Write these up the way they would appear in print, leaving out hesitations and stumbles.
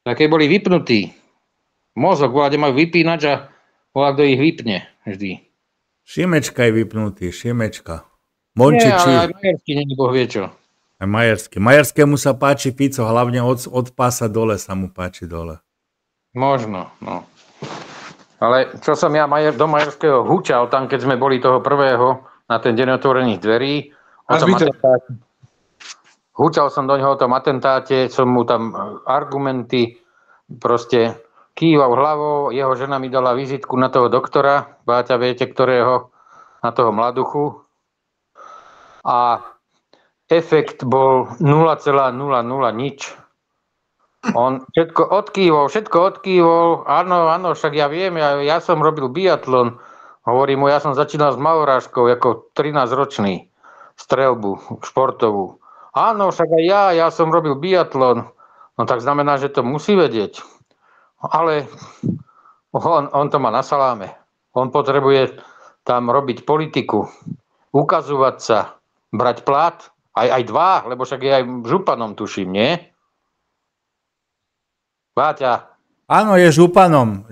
Také boli vypnutí. Mozog, kde majú vypínač a kto ich vypne vždy. Šimečka je vypnutý, Šimečka. Nie, ale aj Majerský není boh vie čo. Aj Majerský. Majerskému sa páči Fico, hlavne od pása dole sa mu páči dole. Možno, no. Ale čo som ja do Majerského húčal tam, keď sme boli toho prvého na ten deň otvorených dverí. Húčal som do neho o tom atentáte, som mu tam argumenty proste kýval hlavou, jeho žena mi dala vizitku na toho doktora, Báťa viete ktorého, na toho mladuchu. A efekt bol 0,00 nič. On všetko odkývol, áno, však ja viem, ja som robil biatlon, hovorím mu, ja som začínal s malorážkou ako 13-ročný, streľbu športovú. Áno, však aj ja som robil biatlon, no tak znamená, že to musí vedieť. Ale on to má na saláme, on potrebuje tam robiť politiku, ukazovať sa, brať plát, aj dva, lebo však je aj županom, tuším, nie? Váťa. Áno, je županom,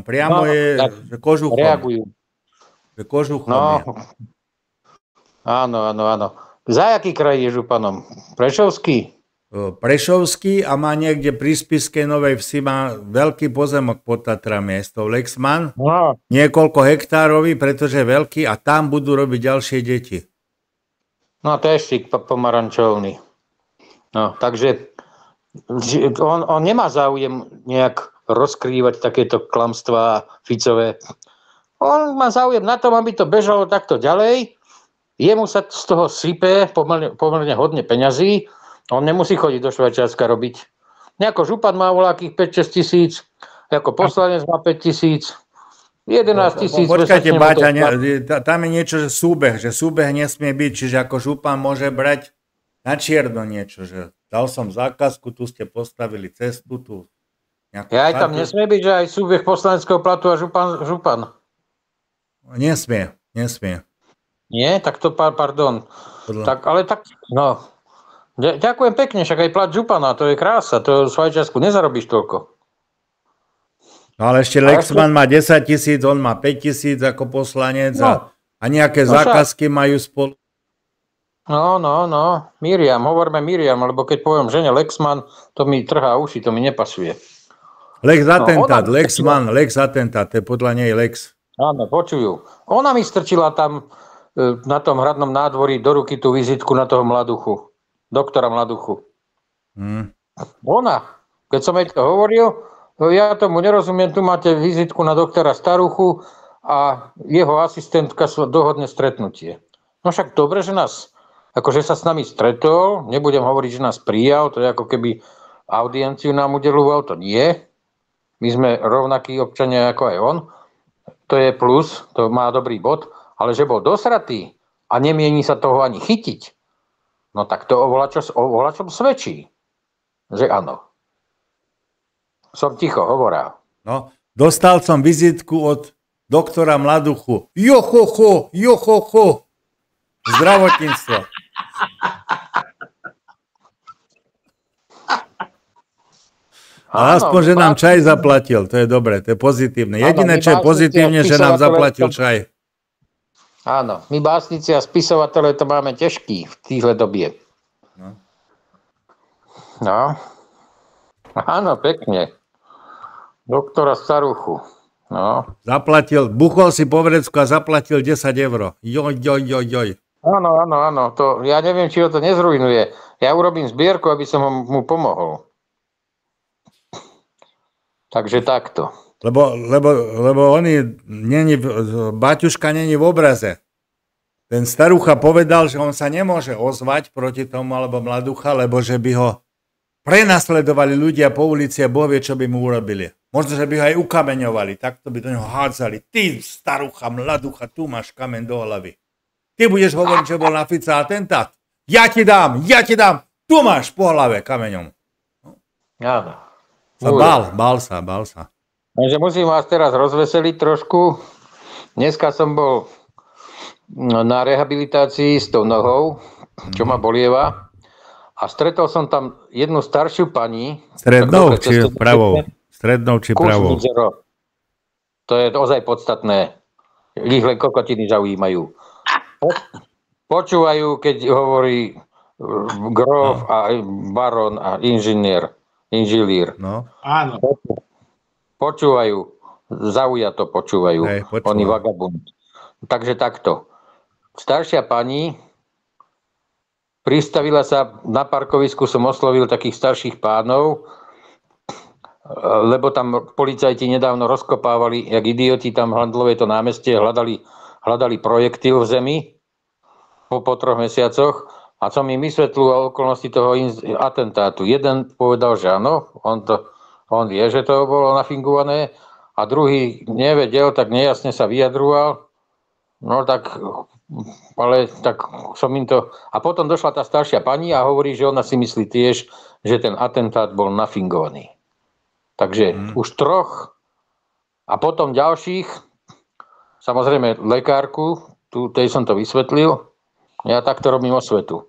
priamo je kožuchom. Reagujú. Kožuchom no. Áno. Za aký kraj je županom? Prešovský? Prešovský a má niekde pri Spišskej Novej Vsi, má veľký pozemok pod Tatrami, je to Lexman, niekoľko hektárový, pretože je veľký a tam budú robiť ďalšie deti. No to je šik pomarančovný. No, takže on nemá záujem nejak rozkrývať takéto klamstvá Ficové. On má záujem na tom, aby to bežalo takto ďalej. Jemu sa z toho sype pomerne hodne peňazí. On nemusí chodiť do Švajčiarska robiť. Nejako župan má voľakých 5-6 tisíc, ako poslanec má 5 tisíc, 11 tisíc. Počkajte, Báťa, tam je niečo, že súbeh nesmie byť, čiže ako župan môže brať na čierno niečo, že dal som zákazku, tu ste postavili cestu, tu nejakú aj tam nesmie byť, že aj súbeh poslaneckého platu a župan. Nesmie. Nie? Tak to, pardon. Tak, ale tak, no. Ďakujem pekne, však aj plat župana, to je krása, to v Švajčiarsku nezarobíš toľko. No ale ešte Lexman má 10 000, on má 5 000 ako poslanec a nejaké zákazky majú spolu. No, hovorme Miriam, lebo keď poviem žene Lexman, to mi trhá uši, to mi nepasuje. Lex atentát, to je podľa nej Lex. Áno, počujú. Ona mi strčila tam na tom hradnom nádvorí do ruky tú vizitku na toho mladuchu. Doktora Mladuchu. Ona, keď som jej to hovoril, ja tomu nerozumiem, tu máte vizitku na doktora Staruchu a jeho asistentka dohodne stretnutie. No však dobre, že sa s nami stretol, nebudem hovoriť, že nás prijal, to je ako keby audienciu nám udeľoval, to nie. My sme rovnakí občania ako aj on, to je plus, to má dobrý bod, ale že bol dosratý a nemieni sa toho ani chytiť, no tak to o volačom svedčí, že áno. Som ticho, hovoril. No, dostal som vizitku od doktora Mladuchu. Jochocho. Zdravotníctvo. Ale aspoň, že nám čaj zaplatil, to je dobré, to je pozitívne. Jediné, čo je pozitívne, že nám zaplatil čaj. Áno, my básnici a spisovateľe to máme ťažký v týchto dobie. No. Áno, pekne. Doktora Staruchu. No. Zaplatil, buchol si po vrecku a zaplatil 10 €. Joj. Áno. To, ja neviem, či ho to nezrujnuje. Ja urobím zbierku, aby som mu pomohol. Takže takto. Lebo Baťuška není v obraze. Ten Starucha povedal, že on sa nemôže ozvať proti tomu alebo Mladucha, lebo že by ho prenasledovali ľudia po ulici a Boh vie, čo by mu urobili. Možno, že by ho aj ukameňovali, takto by do neho hádzali. Ty, Starucha, Mladucha, tu máš kameň do hlavy. Ty budeš hovoriť, že bol na Fica atentát? Ja ti dám, tu máš po hlave kameňom. Áno. Bál sa. Takže musím vás teraz rozveseliť trošku. Dneska som bol na rehabilitácii s tou nohou, čo ma bolieva. A stretol som tam jednu staršiu pani. Strednou či pravou? Strednou či pravou? To je ozaj podstatné. Ich len kokotiny zaujímajú. Počúvajú, keď hovorí grof a baron a inžinier. No. Áno. Počúvajú. Zaujato počúvajú. Hej, Oni vagabund. Takže takto. Staršia pani pristavila sa na parkovisku, som oslovil takých starších pánov, lebo tam policajti nedávno rozkopávali, jak idioti, tam Handlové to námestie, hľadali projektil v zemi po 3 mesiacoch a som im vysvetlil okolnosti toho atentátu. Jeden povedal, že áno, on vie, že to bolo nafingované a druhý nevedel, tak nejasne sa vyjadroval. No tak, ale tak som im to... A potom došla tá staršia pani a hovorí, že ona si myslí tiež, že ten atentát bol nafingovaný. Takže už 3 a potom ďalších, samozrejme lekárku, tej som to vysvetlil, ja takto robím osvetu.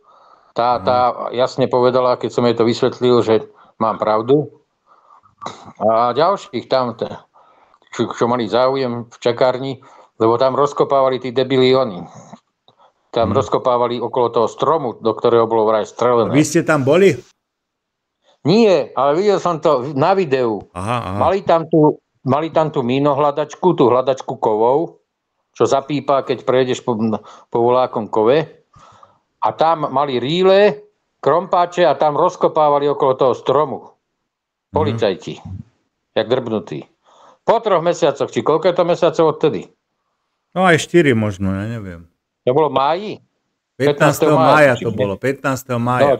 Tá jasne povedala, keď som jej to vysvetlil, že mám pravdu. A ďalších tam, čo mali záujem v čakárni, lebo tam rozkopávali tí debili oni. Tam rozkopávali okolo toho stromu, do ktorého bolo vraj strelené. Vy ste tam boli? Nie, ale videl som to na videu. Aha. Mali tam tú mínohľadačku, tú hľadačku kovov, čo zapípa, keď prejdeš po volákom kove. A tam mali rýle, krompáče a tam rozkopávali okolo toho stromu. Policajti. Jak drbnutí. Po 3 mesiacoch, či koľko je to mesiacov odtedy? No aj 4 možno, ja neviem. To bolo v máji? 15. mája to bolo, 15. mája.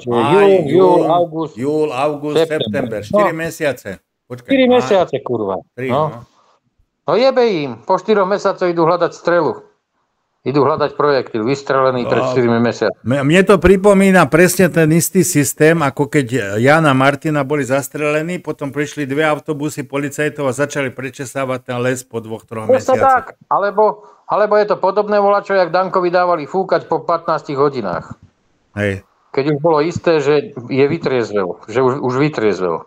Júl, august, september. 4 mesiace. Počkaj, 4 mesiace, kurva. 3, No jebe im. Po 4 mesiacoch idú hľadať strelu. Idú hľadať projektil, vystrelený pred 4 mesiacmi. Mne to pripomína presne ten istý systém, ako keď Jan a Martina boli zastrelení, potom prišli 2 autobusy policajtov a začali prečesávať ten les po 2-3 mesiacoch. Tak, alebo je to podobné volačo, jak Dankovi dávali fúkať po 15 hodinách. Hej. Keď už bolo isté, že je vytriezvel, že už vytriezvel.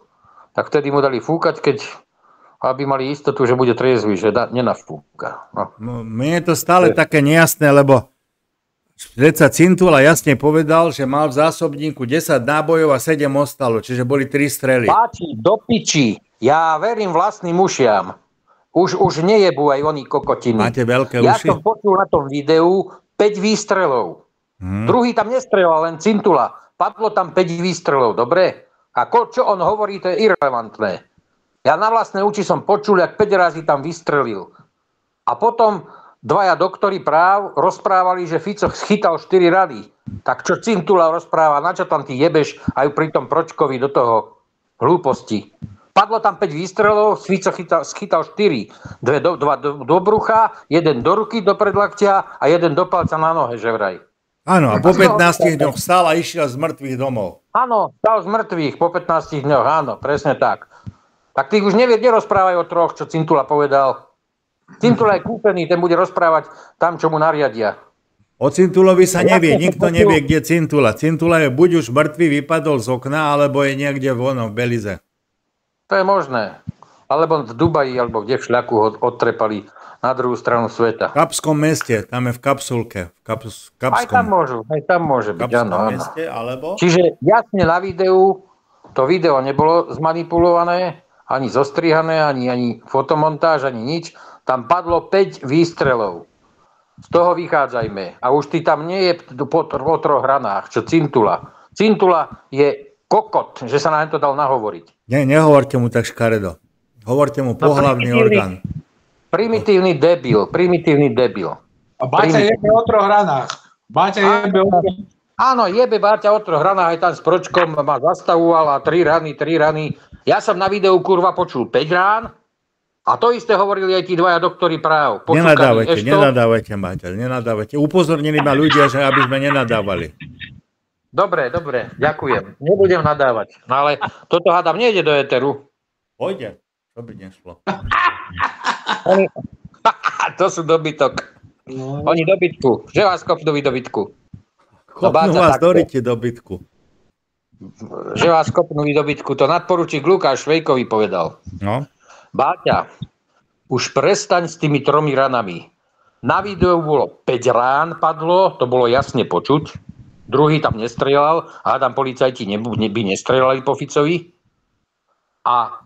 Tak vtedy mu dali fúkať, aby mali istotu, že bude triezvy, že nenafúka. No, mne je to stále také nejasné, lebo predsa Cintula jasne povedal, že mal v zásobníku 10 nábojov a 7 ostalo, čiže boli 3 strely. Páči, do piči. Ja verím vlastným ušiam. Už nejebú aj oni kokotiny. Máte veľké Ja uši? som počul na tom videu 5 výstrelov. Druhý tam nestrelal, len Cintula. Padlo tam 5 výstrelov, dobre? A čo on hovorí, to je irrelevantné. Ja na vlastné uči som počul, jak 5 razy tam vystrelil. A potom 2 doktori práv rozprávali, že Fico chytal 4 rady. Tak čo Cintula rozpráva, na čo tam ty jebeš aj pri tom Pročkovi do toho hlúposti. Padlo tam 5 výstrelov, Fico chytal 4. 2 do brucha, 1 do ruky, do predlaktia a 1 do palca na nohe, že vraj. Áno, a po 15 dňoch stál a išiel z mŕtvych domov. Áno, stal z mŕtvych po 15 dňoch, áno, presne tak. Tak ty už nerozprávaj o 3, čo Cintula povedal. Cintula je kúpený, ten bude rozprávať tam, čo mu nariadia. O Cintulovi sa nevie, nikto nevie, kde Cintula. Cintula je buď už mŕtvý, vypadol z okna, alebo je niekde v Belize. To je možné. Alebo v Dubaji, alebo kde v šľaku ho odtrepali na druhú stranu sveta. V Kapskom meste, tam je v kapsulke. Aj tam môže byť, áno. Meste, alebo... Čiže jasne na videu, to video nebolo zmanipulované, ani zostrihané, ani fotomontáž, ani nič. Tam padlo 5 výstrelov. Z toho vychádzajme. A už ty tam nie je po 3 ranách, čo Cintula. Cintula je kokot, že sa na to dal nahovoriť. Nehovorte mu tak škaredo. Hovorte mu pohlavný orgán. Primitívny debil. A Baťa jebe o 3 ranách. Áno, jebe Baťa o 3 ranách, aj tam s Pročkom ma zastavoval a 3 rany. Ja som na videu, kurva, počul 5 rán a to isté hovorili aj tí 2 doktori práv. Nenadávajte, Baťa, nenadávajte. Upozornili ma ľudia, že aby sme nenadávali. Dobre, ďakujem. Nebudem nadávať. No ale toto hádam nejde do éteru. Pôjde, to by nešlo. To sú dobytok. Oni dobytku. Že vás kopnú vy dobytku. Kopnú vás dorite dobytku. že vás kopnú výdobytku, to nadporučík Lukáš Švejkovi povedal. No. Báťa, už prestaň s tými 3 ranami. Na videu bolo 5 rán padlo, to bolo jasne počuť. Druhý tam nestrieľal, a tam policajti by nestrieľali po Ficovi. A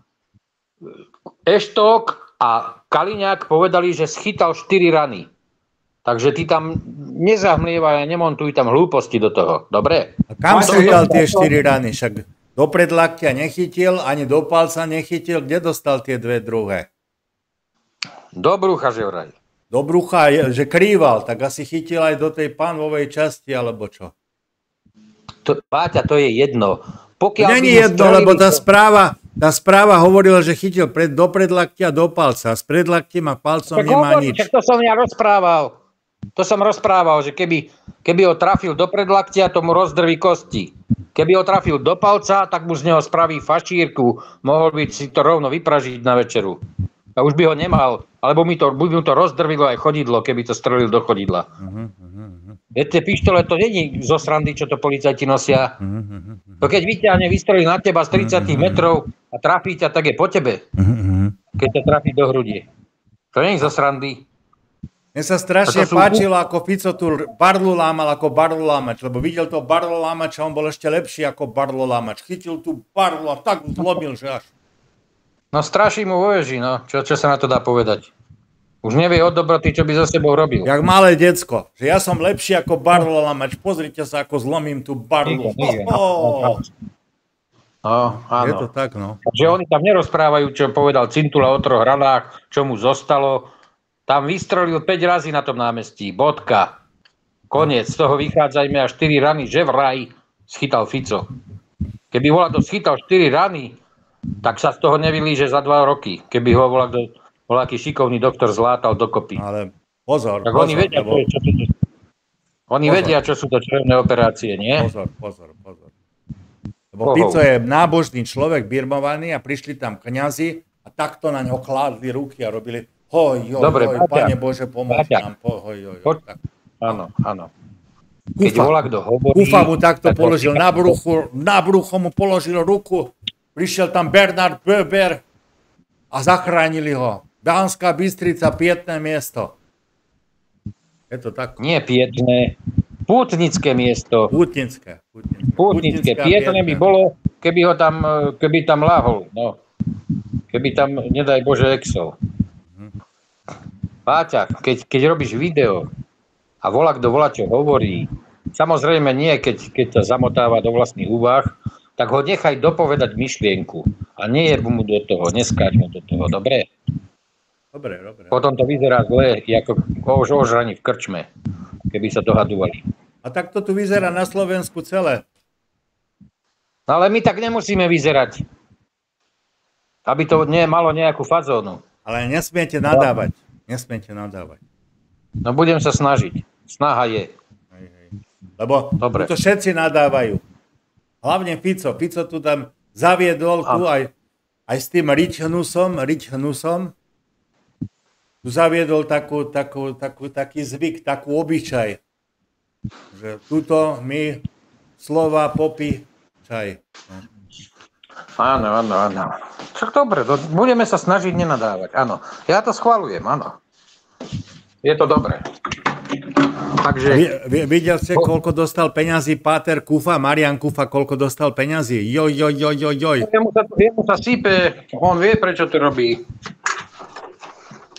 Eštok a Kaliňák povedali, že schytal 4 rany. Takže ty tam nezahmlievaj a nemontuj tam hlúposti do toho. Dobre? A kam schytal tie 4 rany? Však do predlaktia nechytil, ani do palca nechytil. Kde dostal tie 2 druhé? Do brucha, že vraj. Do brucha, že krýval, tak asi chytil aj do tej pánvovej časti, alebo čo? Páťa, to je jedno. Není jedno, lebo tá správa hovorila, že chytil do predlaktia, do palca. S predlaktím a palcom nemá nič. To som ja rozprával. To som rozprával, že keby ho trafil do predlaktia, tomu rozdrví kosti. Keby ho trafil do palca, tak mu z neho spraví fašírku. Mohol by si to rovno vypražiť na večeru. A už by ho nemal. Alebo by mu to rozdrvilo aj chodidlo, keby to strelil do chodidla. Viete, pištole to není zo srandy, čo to policajti nosia. To keď vyťahne, vystrelí na teba z 30 metrov a trafí ťa, tak je po tebe. Keď ťa trafí do hrudi. To není zo srandy. Mne sa strašne páčilo, ako Fico tu barlu lámal ako barlolámač, lebo videl to barlolámača, on bol ešte lepší ako barlolámač. Chytil tú barlu a tak zlomil, že až. No straší mu vo veži, no. Čo sa na to dá povedať? Už nevie od dobroty, čo by so sebou robil. Jak malé decko, že ja som lepší ako barlolámač, pozrite sa, ako zlomím tú barlu. Áno. Je to tak, no. Takže oni tam nerozprávajú, čo povedal Cintula o 3 ranách, čo mu zostalo. Tam vystrelil 5 razy na tom námestí. Bodka. Koniec. Z toho vychádzajme a 4 rany, že vraj schytal Fico. Keby Volado schytal 4 rany, tak sa z toho nevylíže za 2 roky. Keby ho voľaký šikovný doktor zlátal dokopy. Ale pozor, tak oni vedia, vedia, čo sú to črevné operácie, nie? Pozor. Lebo Fico je nábožný človek, birmovaný a prišli tam kňazi a takto na ňo kládli ruky a robili Dobre, Pane Bože, pomôž nám. Áno. Keď volá kto hovorí... Kufa mu takto položil na brucho mu položil ruku, prišiel tam Bernard Böber a zachránili ho. Banská Bystrica, pietné miesto. Je to tak? Nie pietné, pútnické miesto. Pútnické. Pietné by bolo, keby tam lahol. No. Keby tam, nedaj Bože, exol. Páťa, keď robíš video a volá, čo hovorí, samozrejme nie, keď ťa zamotáva do vlastných úvah, tak ho nechaj dopovedať myšlienku a nejeb mu do toho, neskáč mu do toho, dobre? Dobre. Potom to vyzerá zle, ako ožraní v krčme, keby sa dohadovali. A tak to tu vyzerá na Slovensku celé. No ale my tak nemusíme vyzerať, aby to malo nejakú fazónu. Ale nesmiete nadávať. No budem sa snažiť. Snaha je. Lebo to všetci nadávajú. Hlavne Fico. Fico tu tam zaviedol tu aj s tým Ričhnusom. Tu zaviedol taký zvyk, takú obyčaj. Že tuto my slova popí čaj. Áno. Však dobre, budeme sa snažiť nenadávať. Áno, ja to schvaľujem, áno. Je to dobré. Takže... Videl ste, koľko dostal peňazí Páter Kufa, Marian Kufa, koľko dostal peňazí? Joj. Jemu sa sype, on vie, prečo to robí.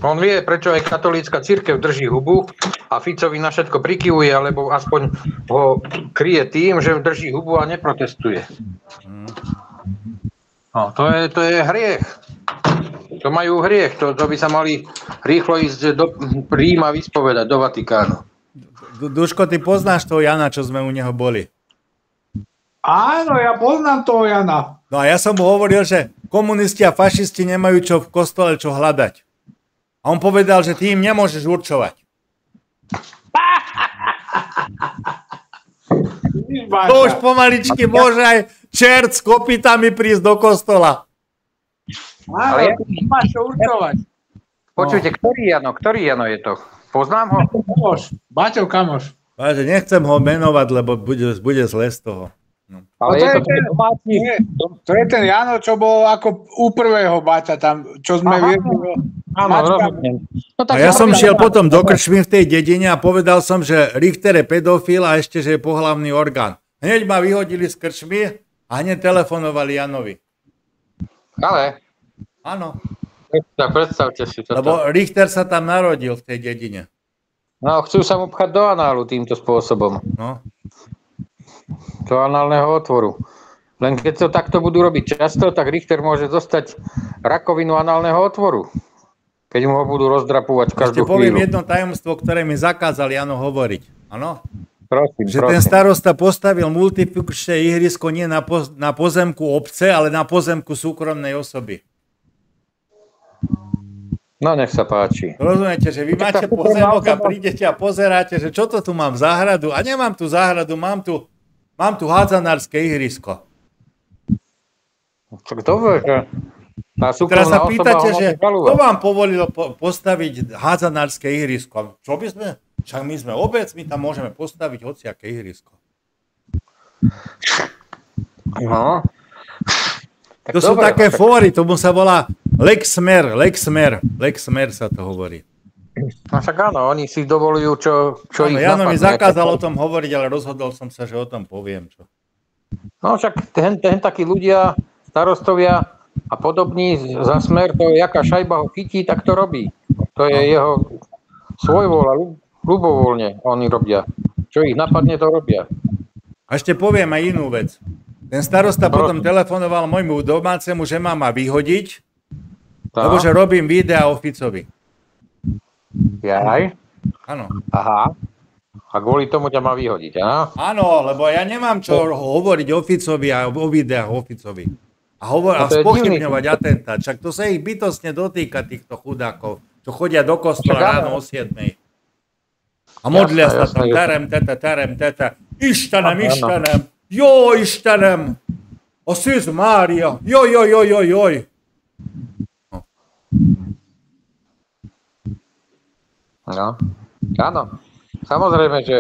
On vie, prečo aj katolícka cirkev drží hubu a Ficovi na všetko prikyvuje, alebo aspoň ho kryje tým, že drží hubu a neprotestuje. No, to je hriech. To majú hriech. To by sa mali rýchlo ísť do Ríma vyspovedať, do Vatikánu. Duško, ty poznáš toho Jana, čo sme u neho boli? Áno, ja poznám toho Jana. No a ja som mu hovoril, že komunisti a fašisti nemajú čo v kostole čo hľadať. A on povedal, že ty im nemôžeš určovať. To už pomaličky môže aj čert s kopytami prísť do kostola. Ale máš čo určovať. Počujte, ktorý Jano je to? Poznám ho? Baťov kamoš. Nechcem ho menovať, lebo bude zle z toho. No. Ale to je je to ten- domáci. To je ten Jano, čo bol ako u prvého Baťa tam, čo sme viedli. Áno, rozumiem. No, A tak ja som dobre, šiel dobre. potom do krčmy v tej dedine a povedal som, že Richter je pedofil a ešte, že je pohlavný orgán. Hneď ma vyhodili z krčmy a hneď telefonovali Janovi. Ale, Áno, predstavte si toto. lebo Richter sa tam narodil v tej dedine. No, chcú sa mu pchať do análu týmto spôsobom. No. Do análneho otvoru. Len keď to takto budú robiť často, tak Richter môže dostať rakovinu análneho otvoru. Keď mu ho budú rozdrapúvať Ešte každú poviem chvíľu. jedno tajomstvo, ktoré mi zakázal Jano hovoriť. Áno? Prosím, Že ten starosta postavil multifunkčné ihrisko nie na pozemku obce, ale na pozemku súkromnej osoby. No, nech sa páči. Rozumiete, že vy máte pozemok a prídete a pozeráte, že čo to tu mám záhradu? A nemám tu záhradu, mám tu hádzanárske ihrisko. Čo kto vie, že tá Teraz súkromná sa osoba pýtate, ho že môže žalovať. kto vám povolil postaviť hádzanárske ihrisko? Čo by sme? Však my sme obec, my tam môžeme postaviť hociaké ihrisko. No. Tak To sú dobre, také tak- fóry, tomu sa volá Lex Smer sa to hovorí. No však áno, oni si dovolujú, čo ich Jano mi napadne. zakázal o tom hovoriť, ale rozhodol som sa, že o tom poviem. Čo. No však ten takí ľudia, starostovia a podobní za Smer, to je, jaká šajba ho chytí, tak to robí. To je jeho svojvôľa, ľubovoľne oni robia. Čo ich napadne, to robia. A ešte poviem aj inú vec. Ten starosta potom telefonoval môjmu domácemu, že má ma vyhodiť, lebo že robím videa o Ficovi. Jaj? Áno. Aha. A kvôli tomu ťa má vyhodiť, áno? Áno, lebo ja nemám čo hovoriť o Ficovi a o videách o Ficovi. A No to je spochybňovať atentát. Však to sa ich bytostne dotýka, týchto chudákov, čo chodia do kostola Však áno. ráno o 7. A modlia sa tam, Jasné. tarem, teta, Istenem, Áno. Istenem, jo, Istenem, a Szűz Mária, joj. No. Áno. Samozrejme, že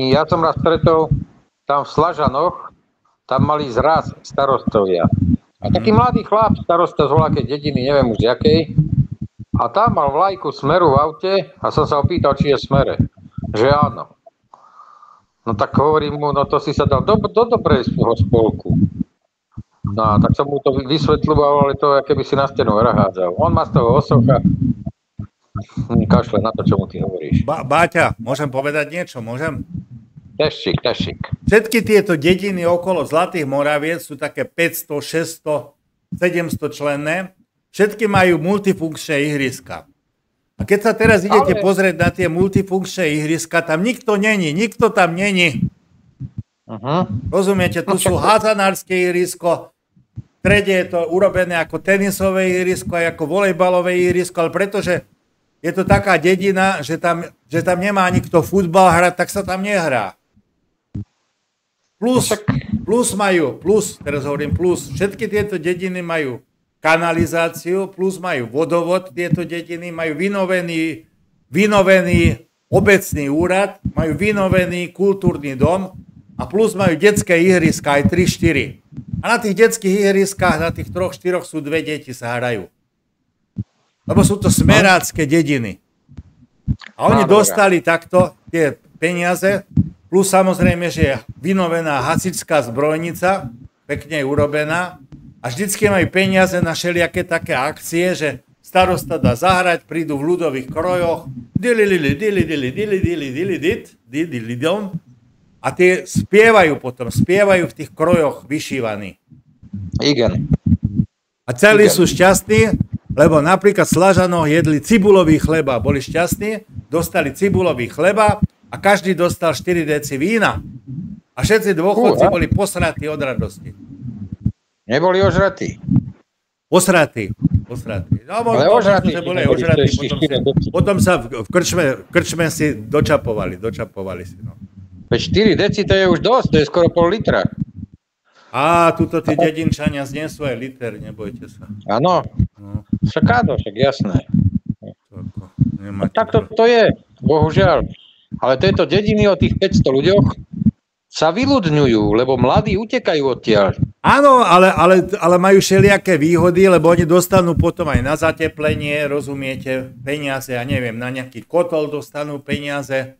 ja som raz stretol tam v Slažanoch, tam mali zraz starostovia. A taký mladý chlap, starosta z voľakej dediny, neviem už z jakej, a tam mal vlajku Smeru v aute a som sa opýtal, či je v Smere. Že áno. No tak hovorím mu, no to si sa dal do dobrej spolku. No a tak som mu to vysvetľoval, ale to je, keby si na stenu nahádzal. On má z toho osocha. Kašle na to, čo mu ty hovoríš. Báťa, môžem povedať niečo? Môžem? Tešik. Všetky tieto dediny okolo Zlatých Moraviec sú také 500, 600, 700 členné. Všetky majú multifunkčné ihriska. A keď sa teraz idete pozrieť na tie multifunkčné ihriska, tam nikto tam není. Uh-huh. Rozumiete, tu sú hádzanárske ihrisko, v strede je to urobené ako tenisové ihrisko, aj ako volejbalové ihrisko, ale pretože je to taká dedina, že tam nemá nikto futbal hrať, tak sa tam nehrá. Teraz hovorím plus, všetky tieto dediny majú kanalizáciu, plus majú vodovod, tieto dediny majú vynovený obecný úrad, majú vynovený kultúrny dom a plus majú detské ihriska, aj 3-4. A na tých detských ihriskách, na tých 3-4 sú 2 deti sa hrajú. Lebo sú to smerácké dediny. A oni dostali takto tie peniaze, plus samozrejme, že je vynovená hasičská zbrojnica, pekne urobená, a vždycky majú peniaze na všelijaké také akcie, že starosta dá zahrať, prídu v ľudových krojoch, a tie spievajú v tých krojoch vyšívaní. Igen. A celí sú šťastní, lebo napríklad v Slažanoch jedli cibulový chleba, boli šťastní, dostali cibulový chleba a každý dostal 4 deci vína. A všetci dôchodci boli posratí od radosti. Neboli ožratí. Posratí. No, Ale ožratí. že boli ožratí. Potom sa v krčme si dočapovali si. No. 4 deci to je už dosť, to je skoro pol litra. Á, tuto tí dedinčania znesú aj liter, nebojte sa. Áno. No. Však áno, však jasné. Nemáte Tak to je, bohužiaľ. Ale tieto dediny o tých 500 ľuďoch, sa vyľudňujú, lebo mladí utekajú odtiaľ. Áno, ale majú všelijaké výhody, lebo oni dostanú potom aj na zateplenie, rozumiete, peniaze, ja neviem, na nejaký kotol dostanú peniaze.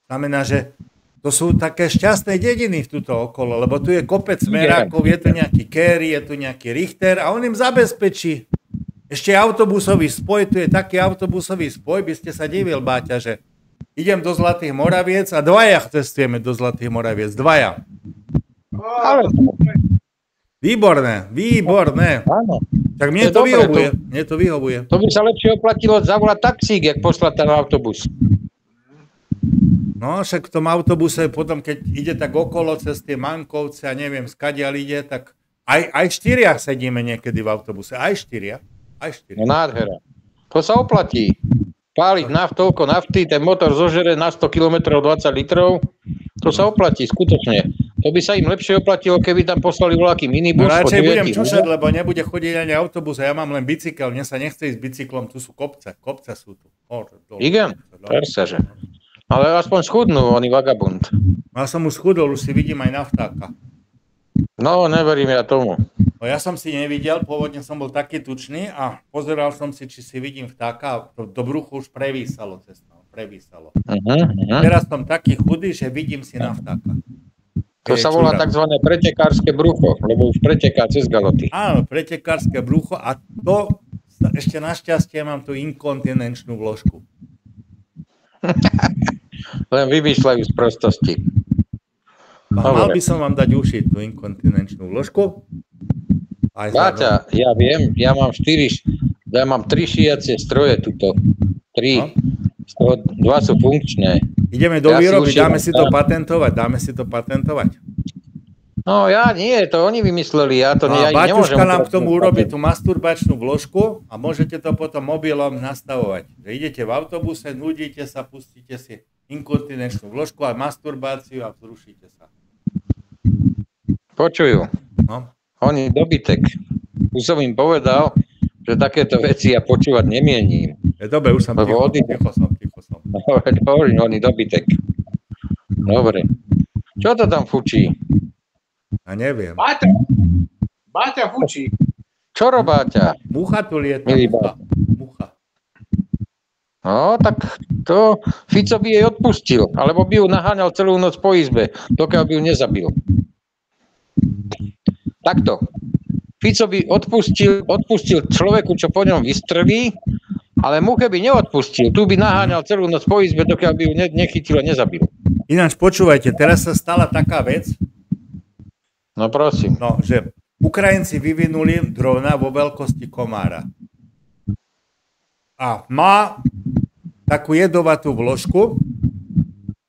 Znamená, že to sú také šťastné dediny tuto okolo, lebo tu je kopec smerákov, je tu nejaký Kerry, je tu nejaký Richter a on im zabezpečí. Ešte autobusový spoj, tu je taký autobusový spoj, by ste sa divil, Báťa, že idem do Zlatých Moraviec a dvaja cestujeme do Zlatých Moraviec, dvaja. Výborné. Áno. Tak mne to vyhovuje. To by sa lepšie oplatilo zavolať taxík, jak poslať ten autobus. No, však v tom autobuse potom, keď ide tak okolo cez tie Mankovce a neviem, skadiaľ ide, tak aj štyria sedíme niekedy v autobuse. Aj štyria. No nádhera. To sa oplatí. Páliť toľko nafty, ten motor zožere na 100 km 20 litrov, to sa oplatí, skutočne. To by sa im lepšie oplatilo, keby tam poslali voľaký minibus. No radšej budem čušať, lebo nebude chodiť ani autobus a ja mám len bicykel, mne sa nechce ísť bicyklom, tu sú kopce sú tu. Igen, persaže. Ale aspoň schudnú, oni vagabund. Ja som už schudol, už si vidím aj na vtáka. No, neverím ja tomu. No ja som si nevidel, pôvodne som bol taký tučný a pozeral som si, či si vidím vtáka a do bruchu už prevísalo cestnou. Teraz som taký chudý, že vidím si na vtáka. To sa volá tzv. Pretekárske brucho, lebo už preteká cez galoty. Áno, pretekárske brucho a to ešte našťastie mám tú inkontinenčnú vložku. Len vymýšľajú z prostosti. Mal by som vám dať ušiť tú inkontinenčnú vložku. Báťa, ja viem, ja mám 3 šiacie stroje tuto. 3. Z toho 2 sú funkčné. Ideme do výroby, dáme si to patentovať. No ja nie, to oni vymysleli, ja to ja nemôžem. Baťuška nám k tomu urobí tú masturbačnú vložku a môžete to potom mobilom nastavovať. Že idete v autobuse, nudíte sa, pustíte si inkontinenčnú vložku a masturbáciu a vzrušíte sa. Počujú. No. Oni dobytek. Už som im povedal, že takéto veci ja počúvať nemienim. Dobre, už som ticho som. Hovorím, oni dobytek. Dobre. Čo to tam fučí? A neviem. Báťa fučí. Čo robáťa? Mucha tu lieta. Mucha. No, tak to Fico by jej odpustil, alebo by ju naháňal celú noc po izbe, dokiaľ by ju nezabil. Takto. Fico by odpustil človeku, čo po ňom vystrelí, ale muche by neodpustil. Tu by naháňal celú noc po izbe, dokiaľ by ju nechytil a nezabil. Ináč počúvajte, teraz sa stala taká vec, no prosím. No, že Ukrajinci vyvinuli drona vo veľkosti komára. A má takú jedovatú vložku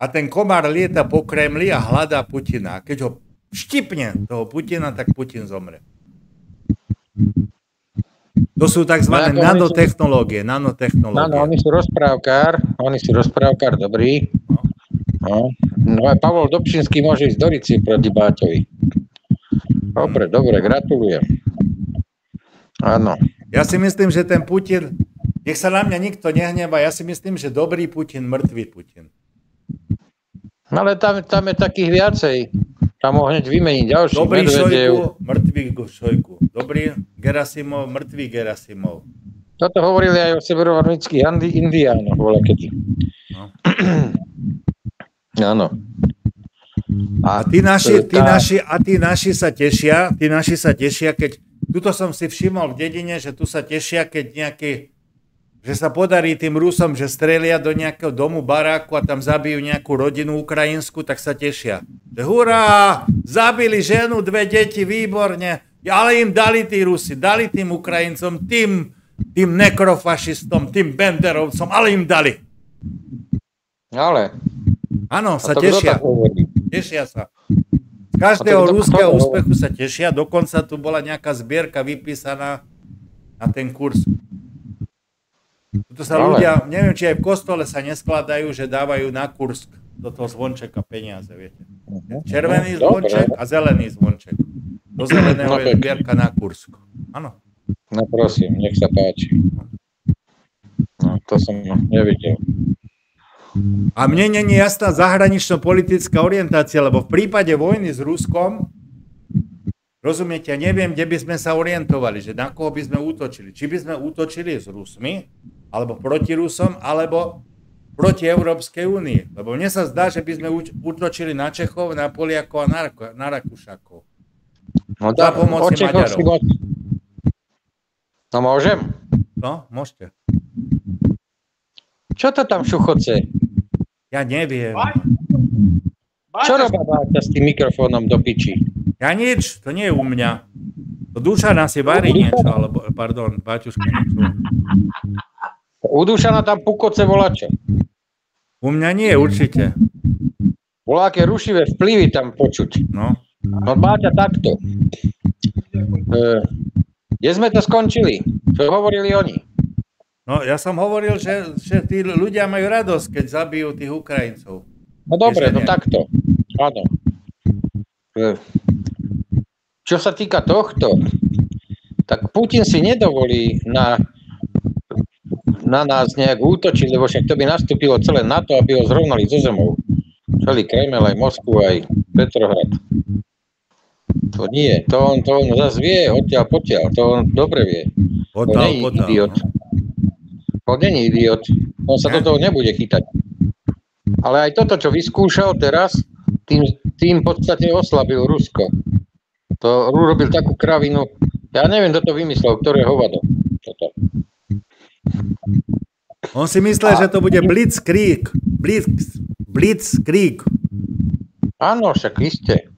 a ten komár lieta po Kremli a hľadá Putina. A keď ho štipne toho Putina, tak Putin zomre. To sú tzv. Nanotechnológie. Áno, oni sú rozprávkár, dobrý. No aj Pavol Dobšinský môže ísť do Rici proti Báťovi. Dobre, gratulujem. Áno. Ja si myslím, že ten Putin, nech sa na mňa nikto nehneva, ja si myslím, že dobrý Putin, mŕtvý Putin. Ale tam je takých viacej. Tam ho hneď vymení ďalší. Dobrý Šojku, mŕtvý Šojku. Dobrý Gerasimov, mŕtvý Gerasimov. Toto hovorili aj o severoamerických indiánoch, voľakedy. No. Áno. A tí naši sa tešia, keď tuto som si všimol v dedine, že tu sa tešia, keď že sa podarí tým Rusom, že strelia do nejakého domu, baráku a tam zabijú nejakú rodinu ukrajinskú, tak sa tešia. Hurá, zabili ženu, 2 deti, výborne, ale im dali tí Rusi, dali tým Ukrajincom, tým nekrofašistom, tým Benderovcom, ale im dali. Ale? Áno, sa tešia. Tešia sa. Z každého ruského úspechu sa tešia, dokonca tu bola nejaká zbierka vypísaná na ten kurz. Tuto sa ľudia, neviem, či aj v kostole sa neskladajú, že dávajú na Kursk do toho zvončeka peniaze, viete. Červený zvonček a zelený zvonček. Do zeleného je zbierka na Kursk. Áno. No prosím, nech sa páči. No, to som nevidel. A mne nie je jasná zahranično-politická orientácia, lebo v prípade vojny s Ruskom, rozumiete, ja neviem, kde by sme sa orientovali, že na koho by sme útočili. Či by sme útočili s Rusmi, alebo proti Rusom, alebo proti Európskej únii. Lebo mne sa zdá, že by sme útočili na Čechov, na Poliakov a na Rakúšakov. No za pomoci Maďarov. No môžem? No, môžete. Čo to tam šuchoce? Ja neviem. Čo robá Báťa s tým mikrofónom do piči? Ja nič, to nie je u mňa. To Dušan asi varí niečo, alebo, pardon, Baťuška niečo. U Dušana tam pukoce volačo. U mňa nie, určite. Voláke rušivé vplyvy tam počuť. No. No Báťa takto. Kde sme to skončili? Čo hovorili oni? No, ja som hovoril, že tí ľudia majú radosť, keď zabijú tých Ukrajincov. No dobre, no takto. Áno. Čo sa týka tohto, tak Putin si nedovolí na nás nejak útočiť, lebo však to by nastúpilo celé NATO, aby ho zrovnali so zemou. Celý Kreml, aj Moskvu, aj Petrohrad. To nie, to on zase vie odtiaľ potiaľ, to on dobre vie. On nie je idiot. On nie je idiot, on sa do toho nebude chytať. Ale aj toto, čo vyskúšal teraz, tým v podstate oslabil Rusko. To urobil takú kravinu, ja neviem, kto to vymyslel, ktoré hovado. Toto. On si myslel, že to bude Blitzkrieg. Blitzkrieg. Áno, však iste.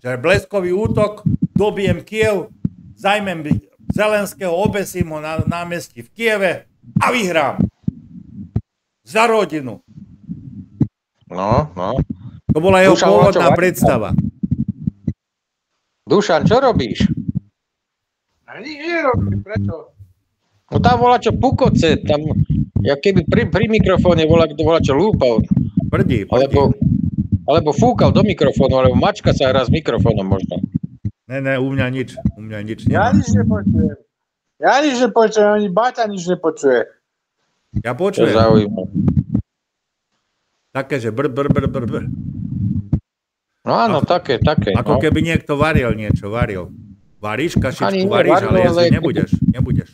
Že bleskový útok, dobijem Kiev, zajmem Zelenského, obesím ho na námestí v Kieve a vyhrám. Za rodinu. No. To bola jeho pôvodná predstava. Dušan, čo robíš? A nič nerobím, prečo? No tam volá čo pukoce, tam, ja keby pri mikrofóne volá čo lúpal. Prdí. Alebo fúkal do mikrofónu, alebo mačka sa hrá s mikrofónom možno. Ne, u mňa nič. Ja nič nepočujem, ani Baťa nič nepočuje. Ja počujem. To zaujímavé. Také, že br. No áno, také. Ako keby niekto varil niečo. Varíš kašičku, ale jesť nebudeš.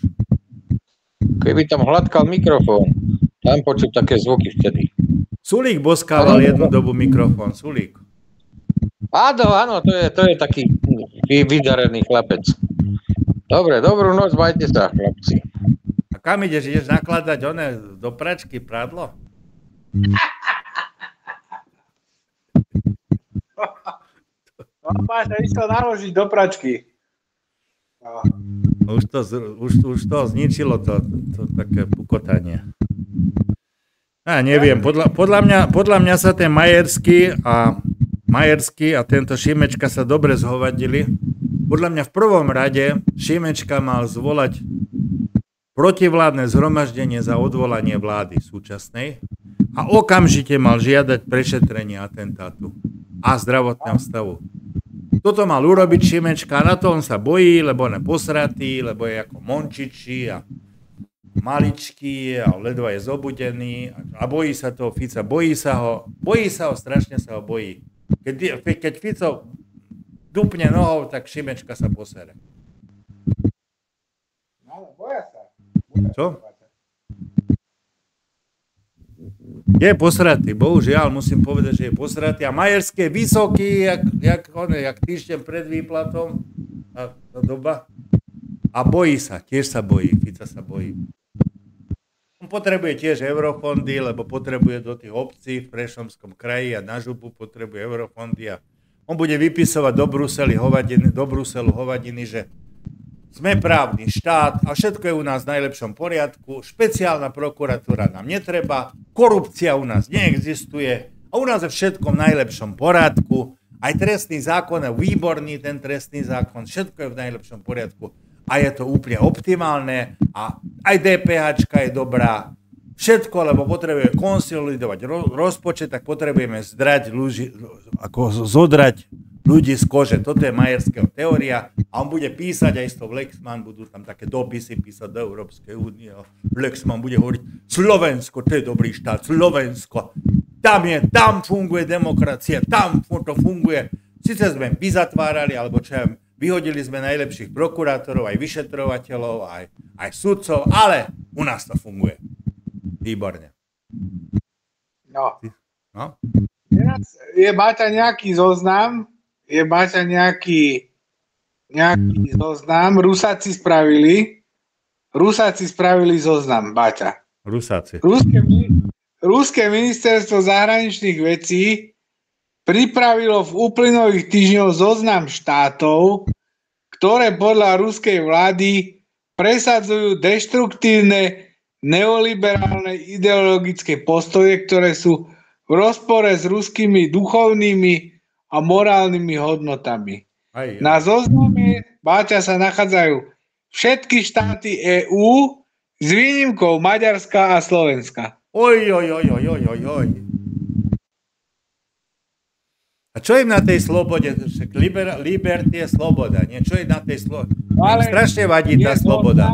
Keby tam hladkal mikrofón, tam počuť také zvuky vtedy. Sulík boskával jednu dobu mikrofón, Sulík. Áno, to je taký vydarený chlapec. Dobre, dobrú noc, majte sa, chlapci. A kam ideš? Ideš nakladať do pračky prádlo? Máš sa isto naložiť do pračky. Už to zničilo to také pukotanie. Ja neviem, podľa mňa sa ten Majerský a tento Šimečka sa dobre zhovadili. Podľa mňa v prvom rade Šimečka mal zvolať protivládne zhromaždenie za odvolanie vlády súčasnej a okamžite mal žiadať prešetrenie atentátu a zdravotného stavu. Toto mal urobiť Šimečka, na to on sa bojí, lebo on je posratý, lebo je ako Mončiči a maličký a ledva je zobudený a bojí sa toho Fica, bojí sa ho, strašne sa ho bojí. Keď Fico dupne nohou, tak Šimečka sa posere. No, boja sa. Čo? Je posratý, bohužiaľ, musím povedať, že je posratý a Majerský je vysoký, jak týždeň pred výplatom, tá doba. A bojí sa, tiež sa bojí, Fica sa bojí. On potrebuje tiež eurofondy, lebo potrebuje do tých obcí v Prešovskom kraji a na Župu potrebuje eurofondy a on bude vypisovať do Bruselu hovadiny, že sme právny štát a všetko je u nás v najlepšom poriadku, špeciálna prokuratúra nám netreba, korupcia u nás neexistuje a u nás je všetko v najlepšom poriadku, aj trestný zákon je výborný, ten trestný zákon, všetko je v najlepšom poriadku. A je to úplne optimálne a aj DPHčka je dobrá. Všetko, lebo potrebujeme konsolidovať rozpočet, tak potrebujeme zodrať ľudí z kože. Toto je Majerského teória a on bude písať aj s tou Lexman, budú tam také dopisy písať do Európskej únie. Lexman bude hovoriť, Slovensko, to je dobrý štát, Slovensko, tam funguje demokracia, tam to funguje. Sice sme vyzatvárali, alebo čo ja, vyhodili sme najlepších prokurátorov, aj vyšetrovateľov, aj sudcov, ale u nás to funguje. Výborne. No. No? Je Baťa nejaký zoznam? Je Baťa nejaký zoznam? Rusáci spravili zoznam, Baťa. Rusáci. Ruské ministerstvo zahraničných vecí pripravilo v uplynulých týždňoch zoznam štátov, ktoré podľa ruskej vlády presadzujú deštruktívne neoliberálne ideologické postoje, ktoré sú v rozpore s ruskými duchovnými a morálnymi hodnotami. Na zozname, Báťa, sa nachádzajú všetky štáty EÚ s výnimkou Maďarska a Slovenska. Oj. A čo im na tej slobode? Liberty je sloboda, nie? Čo je na tej slobode? Strašne vadí tá sloboda.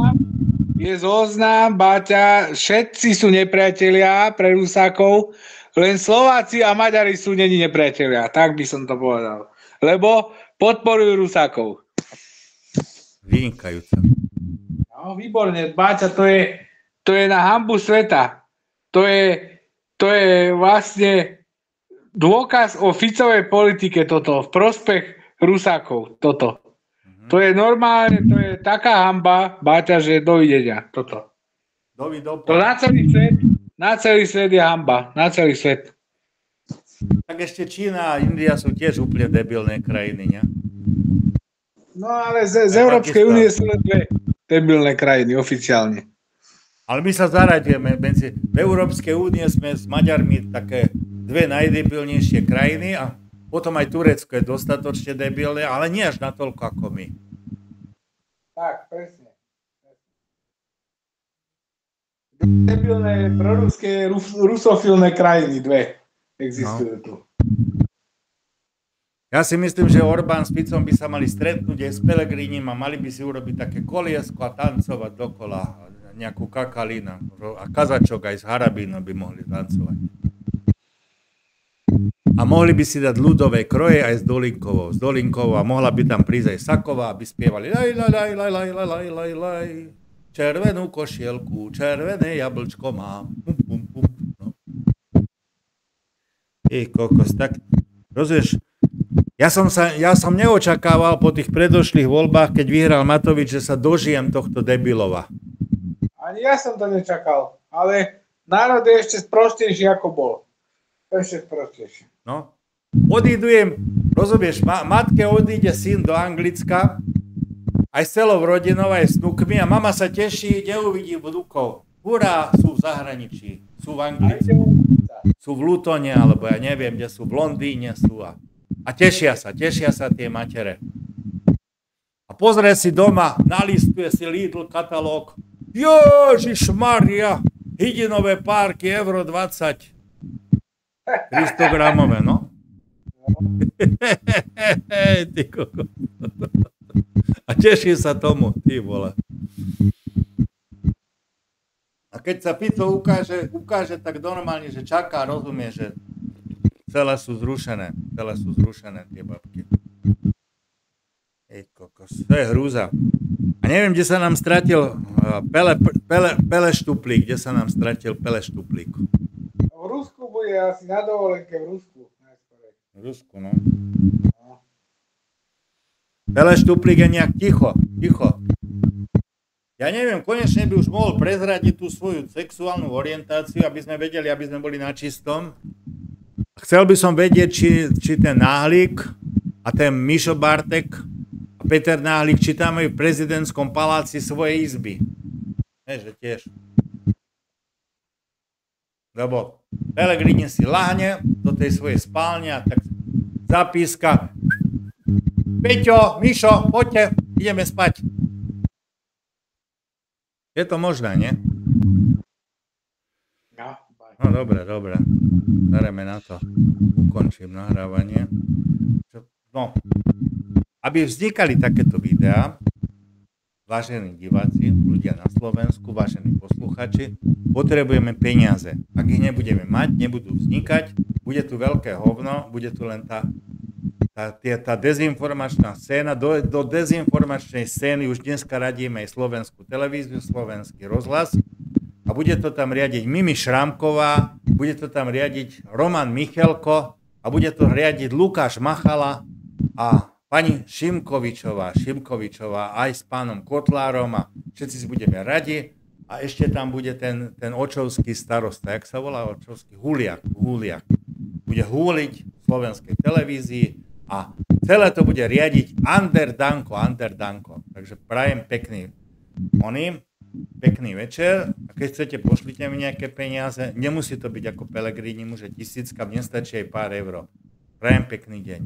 Je zoznam, Báťa, všetci sú nepriatelia pre Rusákov, len Slováci a Maďari sú neni nepriatelia. Tak by som to povedal. Lebo podporujú Rusákov. Vynikajúce. No, výborne, Báťa, to je na hanbu sveta. To je vlastne dôkaz o Ficovej politike toto, v prospech Rusákov, toto. To je normálne, to je taká hanba, Báťa, že dovidenia, toto. To na celý svet je hanba, na celý svet. Tak ešte Čína a India sú tiež úplne debilné krajiny, nie? No ale z Európskej únie sú len dve debilné krajiny, oficiálne. Ale my sa zaradíme, v Európskej únie sme s Maďarmi také dve najdebilnejšie krajiny a potom aj Turecko je dostatočne debilné, ale nie až natoľko ako my. Tak, presne. Debilné proruské rusofilné krajiny, dve existujú tu. Ja si myslím, že Orbán s Ficom by sa mali stretnúť aj s Pelegrinim a mali by si urobiť také koliesko a tancovať dokola nejakú kakalína. A kazačok aj s Harabínom by mohli tancovať. A mohli by si dať ľudové kroje aj s Dolinkovou a mohla by tam prísť aj Saková, aby spievali laj, červenú košielku, červené jablčko má. No. Kokos, tak rozumieš, ja som neočakával po tých predošlých voľbách, keď vyhral Matovič, že sa dožijem tohto debilova. Ani ja som to nečakal, ale národ je ešte sprostejší ako bol. Ešte sprostejší. No, odídujem, rozumieš, matke odíde syn do Anglicka, aj s celou rodinou, aj s vnukmi a mama sa teší, neuvidí vnukov. Hurá, sú v zahraničí, sú v Anglicku, sú v Lutone, alebo ja neviem, kde sú, v Londýne sú a tešia sa tie matere. A pozrie si doma, nalistuje si Lidl katalóg. Ježišmaria, hydinové párky, euro 20. 300 gramové, no? Ty kokos. A teší sa tomu, ty vole. A keď sa Fico ukáže tak normálne, že čaká, rozumie, že celé sú zrušené tie babky. Ej kokos, to je hrúza. A neviem, kde sa nám stratil Pele Štuplík, V Rusku bude asi na dovolenke v Rusku. V Rusku, no. Pele Štuplík je nejak ticho. Ja neviem, konečne by už mohol prezradiť tú svoju sexuálnu orientáciu, aby sme vedeli, aby sme boli na čistom. Chcel by som vedieť, či ten Náhlik a ten Mišo Bartek a Peter Náhlik, či tam majú v prezidentskom paláci svoje izby. Že tiež. Lebo Pelegrini si lahne do tej svojej spálne a tak zapíska: Peťo, Mišo, poďte, ideme spať. Je to možné, nie? No, dobre. Dareme na to. Ukončím nahrávanie. No, aby vznikali takéto videá, vážení diváci, ľudia na Slovensku, vážení posluchači, potrebujeme peniaze. Ak ich nebudeme mať, nebudú vznikať, bude tu veľké hovno, bude tu len tá dezinformačná scéna. Do dezinformačnej scény už dneska radíme aj slovenskú televíziu, slovenský rozhlas a bude to tam riadiť Mimi Šrámková, bude to tam riadiť Roman Michelko a bude to riadiť Lukáš Machala a pani Šimkovičová aj s pánom Kotlárom a všetci si budeme radi a ešte tam bude ten očovský starosta, jak sa volá očovský? Huliak. Bude húliť v slovenskej televízii a celé to bude riadiť Ander Danko. Takže prajem pekný večer a keď chcete, pošlite mi nejaké peniaze, nemusí to byť ako Pellegrini, môže 1000, mne stačí aj pár eur. Prajem pekný deň.